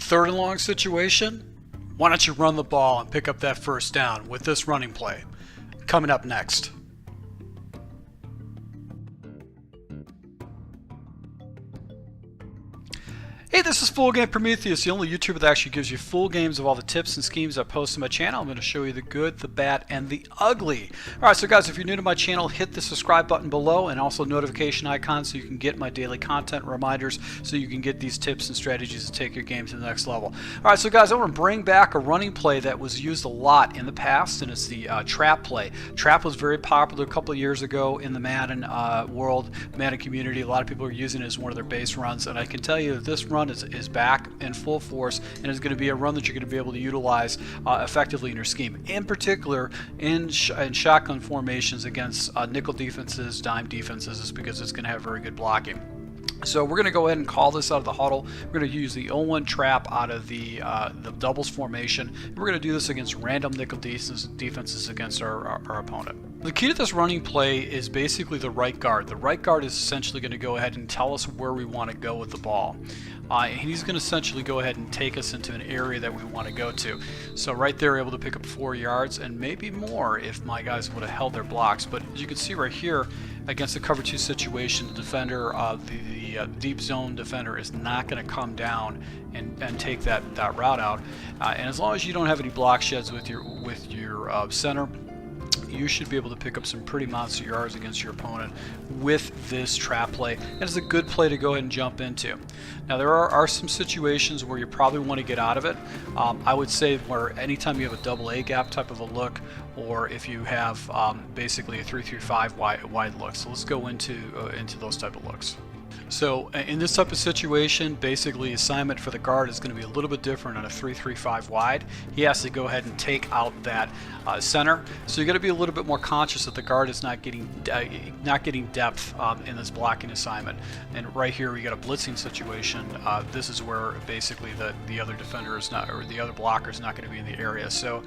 Third and long situation, why don't you run the ball and pick up that first down with this running play? Coming up next. Hey, this is Full Game Prometheus, the only YouTuber that actually gives you full games of all the tips and schemes I post on my channel. I'm going to show you the good, the bad, and the ugly. Alright, so guys, if you're new to my channel, hit the subscribe button below and also notification icon so you can get my daily content reminders so you can get these tips and strategies to take your game to the next level. Alright, so guys, I want to bring back a running play that was used a lot in the past, and it's the trap play. Trap was very popular a couple of years ago in the Madden world, Madden community. A lot of people are using it as one of their base runs, and I can tell you that this run is back in full force and is going to be a run that you're going to be able to utilize effectively in your scheme. In particular, in shotgun formations against nickel defenses, dime defenses, is because it's going to have very good blocking. So we're going to go ahead and call this out of the huddle. We're going to use the 0-1 trap out of the doubles formation. And we're going to do this against random nickel defenses against our opponent. The key to this running play is basically the right guard. The right guard is essentially going to go ahead and tell us where we want to go with the ball. And he's going to essentially go ahead and take us into an area that we want to go to. So right there, able to pick up 4 yards and maybe more if my guys would have held their blocks. But as you can see right here, against the cover 2 situation, the defender, the deep zone defender is not going to come down and take that route out. And as long as you don't have any block sheds with your center, you should be able to pick up some pretty monster yards against your opponent with this trap play. And it's a good play to go ahead and jump into. Now there are some situations where you probably want to get out of it. I would say where anytime you have a double A gap type of a look, or if you have basically a 3-3-5 wide look. So let's go into those type of looks. So in this type of situation, basically assignment for the guard is going to be a little bit different on a 3-3-5 wide. He has to go ahead and take out that center. So you got to be a little bit more conscious that the guard is not getting depth in this blocking assignment. And right here we got a blitzing situation. This is where basically the other defender is not, or the other blocker is not going to be in the area. So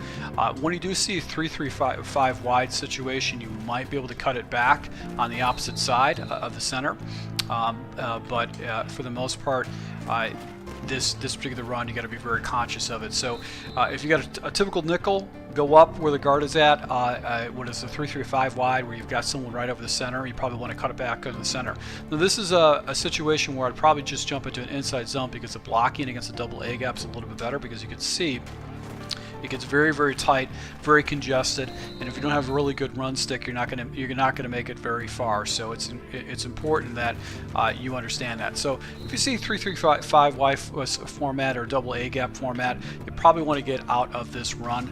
when you do see a 3-3-5 wide situation, you might be able to cut it back on the opposite side of the center. But for the most part, this particular run, you got to be very conscious of it. So if you got a typical nickel, go up where the guard is at. What is a 3-3-5 wide, where you've got someone right over the center, you probably want to cut it back into the center. Now this is a situation where I'd probably just jump into an inside zone because the blocking against the double A gap is a little bit better, because you can see it gets very, very tight, very congested, and if you don't have a really good run stick, you're not gonna make it very far. So it's important that you understand that. So if you see 3-3-5 format or double A gap format, you probably want to get out of this run.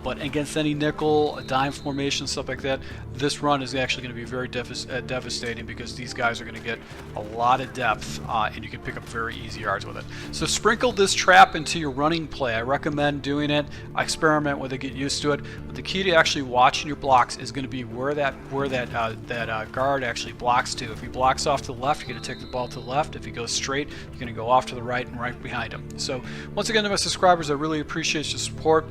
But against any nickel, dime formation, stuff like that, this run is actually going to be very devastating, because these guys are going to get a lot of depth, and you can pick up very easy yards with it. So sprinkle this trap into your running play. I recommend doing it. Experiment with it, get used to it. But the key to actually watching your blocks is going to be where that guard actually blocks to. If he blocks off to the left, you're going to take the ball to the left. If he goes straight, you're going to go off to the right and right behind him. So once again, to my subscribers, I really appreciate your support.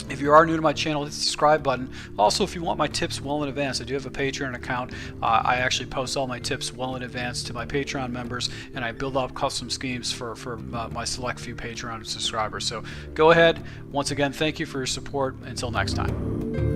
If you are new to my channel, hit the subscribe button. Also, if you want my tips well in advance, I do have a Patreon account. I actually post all my tips well in advance to my Patreon members, and I build up custom schemes for my select few Patreon subscribers. So go ahead. Once again, thank you for your support. Until next time.